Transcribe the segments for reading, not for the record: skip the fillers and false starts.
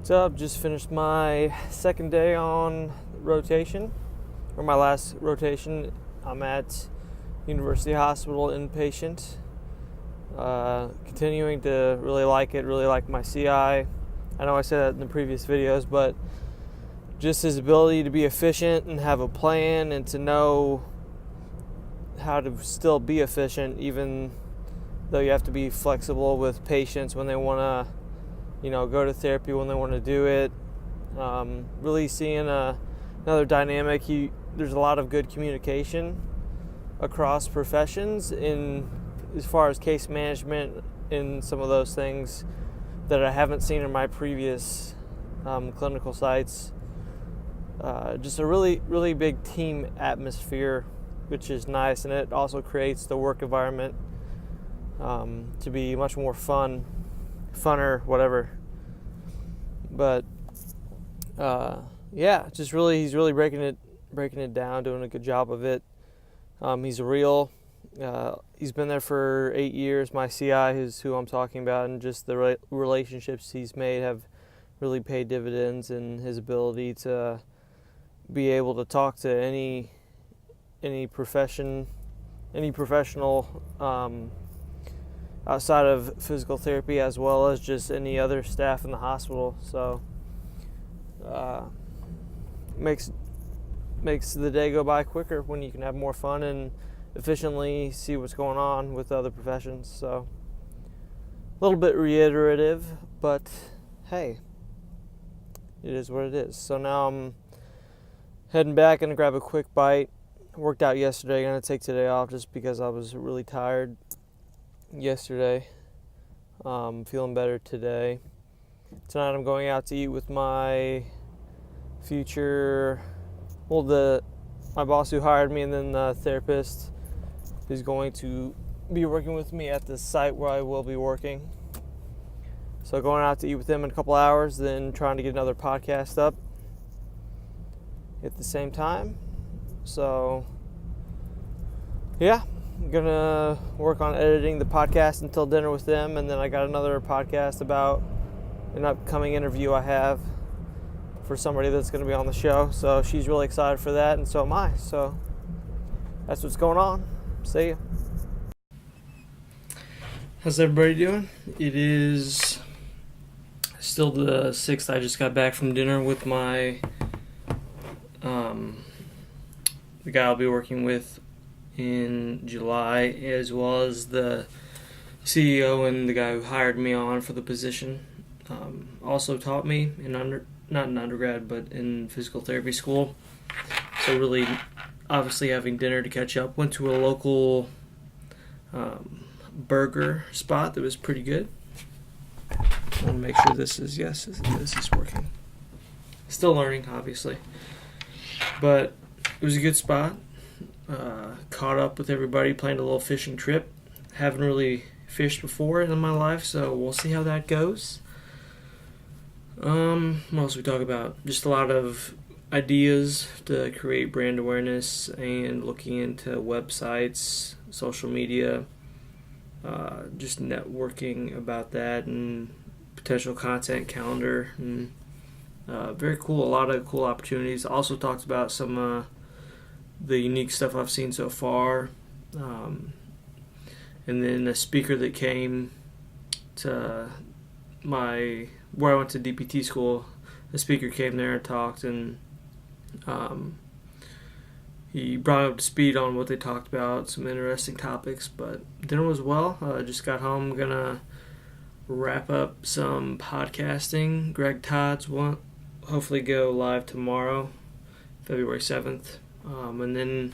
What's up? Just finished my second day on rotation, or my last rotation. I'm at University Hospital Inpatient. Continuing to really like my CI. I know I said that in the previous videos, but just his ability to be efficient and have a plan and to know how to still be efficient, even though you have to be flexible with patients when they want to go to therapy, when they want to do it. Really seeing another dynamic. There's a lot of good communication across professions in as far as case management in some of those things that I haven't seen in my previous clinical sites. Just a really, really big team atmosphere, which is nice, and it also creates the work environment to be much more funner, whatever. But he's really breaking it down, doing a good job of it. He's he's been there for 8 years. My CI is who I'm talking about, and just the relationships he's made have really paid dividends, and his ability to be able to talk to any professional outside of physical therapy, as well as just any other staff in the hospital. So makes the day go by quicker when you can have more fun and efficiently see what's going on with other professions. So a little bit reiterative, but hey, it is what it is. So now I'm heading back, gonna grab a quick bite. Worked out yesterday, gonna take today off just because I was really tired yesterday. Feeling better today. Tonight I'm going out to eat with my my boss who hired me, and then the therapist who's going to be working with me at the site where I will be working. So going out to eat with them in a couple hours, then trying to get another podcast up at the same time. So yeah, I'm gonna work on editing the podcast until dinner with them, and then I got another podcast about an upcoming interview I have for somebody that's going to be on the show. So she's really excited for that, and so am I. So that's what's going on. See ya. How's everybody doing? It is still the 6th. I just got back from dinner with my the guy I'll be working with in July, as well as the CEO and the guy who hired me on for the position. Also taught me not in undergrad, but in physical therapy school. So really, obviously having dinner to catch up. Went to a local burger spot that was pretty good. I want to make sure this is working. Still learning, obviously, but it was a good spot. Caught up with everybody, planned a little fishing trip. Haven't really fished before in my life, so we'll see how that goes. What else we talk about? Just a lot of ideas to create brand awareness and looking into websites, social media, just networking about that, and potential content calendar, and very cool. A lot of cool opportunities. Also talked about some the unique stuff I've seen so far, and then a speaker that came to where I went to DPT school. The speaker came there and talked, and he brought me up to speed on what they talked about, some interesting topics. But dinner was well. Just got home, gonna wrap up some podcasting. Greg Todd's won't hopefully go live tomorrow, February 7th. And then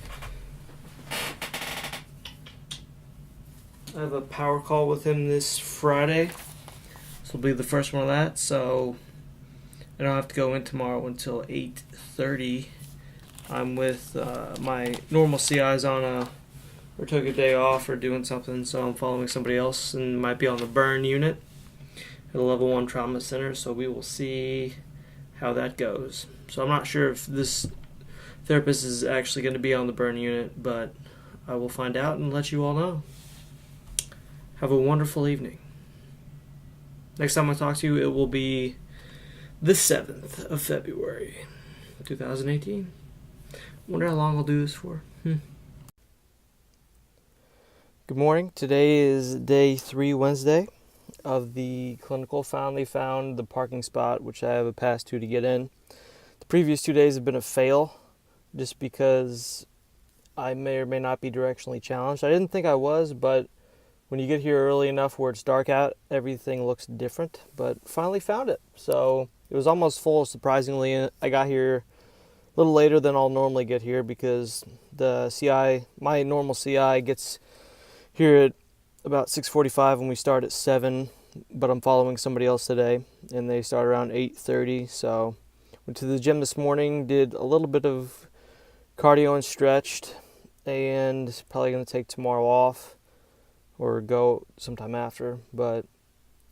I have a power call with him this Friday. This will be the first one of that, so I don't have to go in tomorrow until 8:30. I'm with my normal CIs or took a day off or doing something, so I'm following somebody else and might be on the burn unit at a level 1 trauma center, so we will see how that goes. So I'm not sure if this therapist is actually going to be on the burn unit, but I will find out and let you all know. Have a wonderful evening. Next time I talk to you, it will be the 7th of February, 2018. Wonder how long I'll do this for. Good morning. Today is day 3, Wednesday, of the clinical. Finally found the parking spot, which I have a pass to get in. The previous 2 days have been a fail, just because I may or may not be directionally challenged. I didn't think I was, but when you get here early enough where it's dark out, everything looks different. But finally found it. So it was almost full, surprisingly. I got here a little later than I'll normally get here because the CI, my normal CI, gets here at about 6:45 and we start at 7, but I'm following somebody else today and they start around 8:30. So went to the gym this morning, did a little bit of cardio and stretched, and probably going to take tomorrow off or go sometime after, but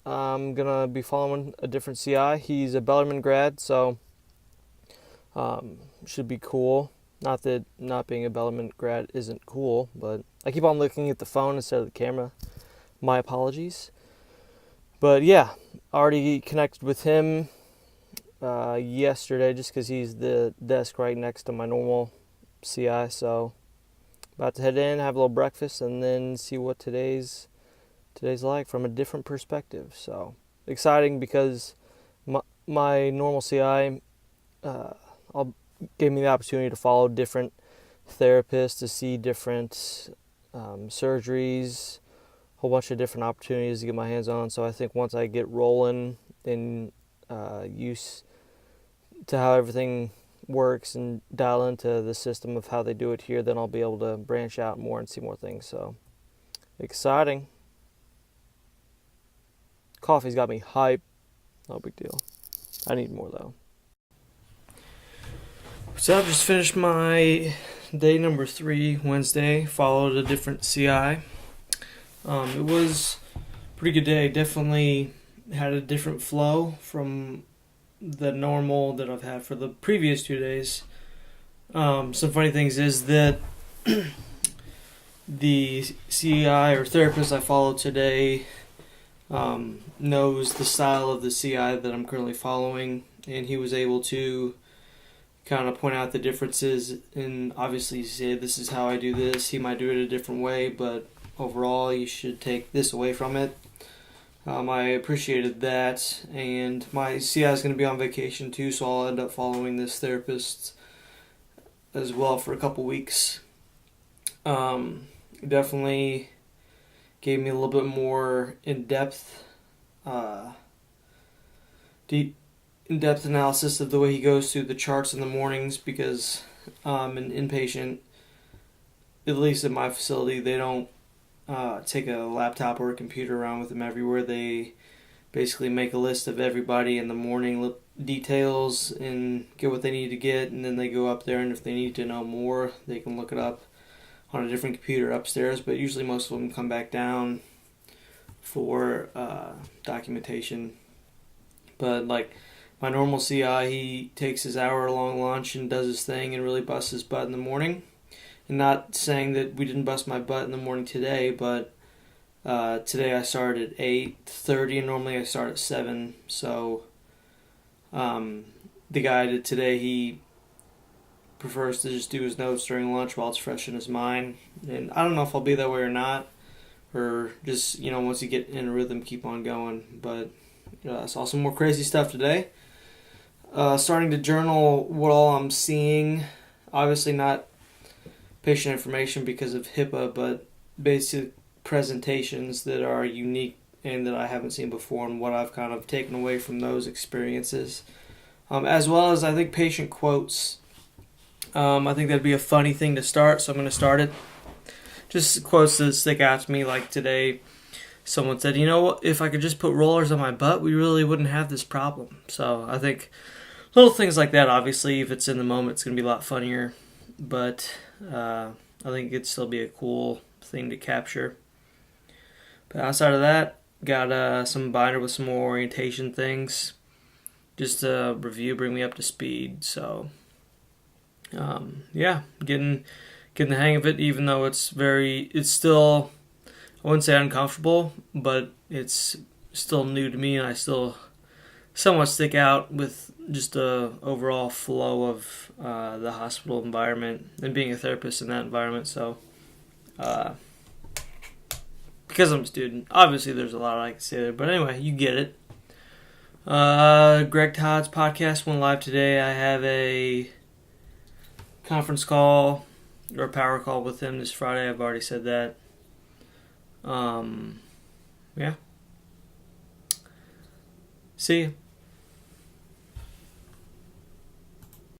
I'm going to be following a different CI. He's a Bellarmine grad, so should be cool. Not that not being a Bellarmine grad isn't cool, but I keep on looking at the phone instead of the camera. My apologies. But yeah, already connected with him yesterday just because he's the desk right next to my normal CI. So about to head in, have a little breakfast, and then see what today's like from a different perspective. So exciting because my normal CI gave me the opportunity to follow different therapists, to see different surgeries, a whole bunch of different opportunities to get my hands on. So I think once I get rolling and used to how everything works and dial into the system of how they do it here, then I'll be able to branch out more and see more things. So exciting. Coffee's got me hype. No big deal. I need more though. So I've just finished my day number 3, Wednesday, followed a different CI. It was a pretty good day. Definitely had a different flow from the normal that I've had for the previous 2 days. Some funny things is that the CI or therapist I followed today knows the style of the CI that I'm currently following, and he was able to kind of point out the differences, and obviously say this is how I do this. He might do it a different way, but overall you should take this away from it. I appreciated that, and my CI is going to be on vacation too, so I'll end up following this therapist as well for a couple weeks. Definitely gave me a little bit more in-depth analysis of the way he goes through the charts in the mornings, because an inpatient, at least at my facility, they don't take a laptop or a computer around with them everywhere. They basically make a list of everybody in the morning details and get what they need to get, and then they go up there, and if they need to know more, they can look it up on a different computer upstairs, but usually most of them come back down for documentation. But like my normal CI, he takes his hour-long lunch and does his thing and really busts his butt in the morning. And not saying that we didn't bust my butt in the morning today, but today I started at 8:30 and normally I start at 7. So the guy did today, he prefers to just do his notes during lunch while it's fresh in his mind. And I don't know if I'll be that way or not, or just, once you get in a rhythm, keep on going. But I saw some more crazy stuff today. Starting to journal what all I'm seeing. Obviously not patient information because of HIPAA, but basic presentations that are unique and that I haven't seen before, and what I've kind of taken away from those experiences. As well as, I think, patient quotes. I think that'd be a funny thing to start, so I'm going to start it. Just quotes that stick out to me, like today, someone said, if I could just put rollers on my butt, we really wouldn't have this problem. So I think little things like that, obviously, if it's in the moment, it's going to be a lot funnier. But I think it'd still be a cool thing to capture. But outside of that, got some binder with some more orientation things. Just to review, bring me up to speed. So, getting the hang of it, even though it's still, I wouldn't say uncomfortable, but it's still new to me, and I still somewhat stick out with just the overall flow of the hospital environment and being a therapist in that environment. So, because I'm a student, obviously there's a lot I can say there. But anyway, you get it. Greg Todd's podcast went live today. I have a conference call or a power call with him this Friday. I've already said that. Yeah. See you.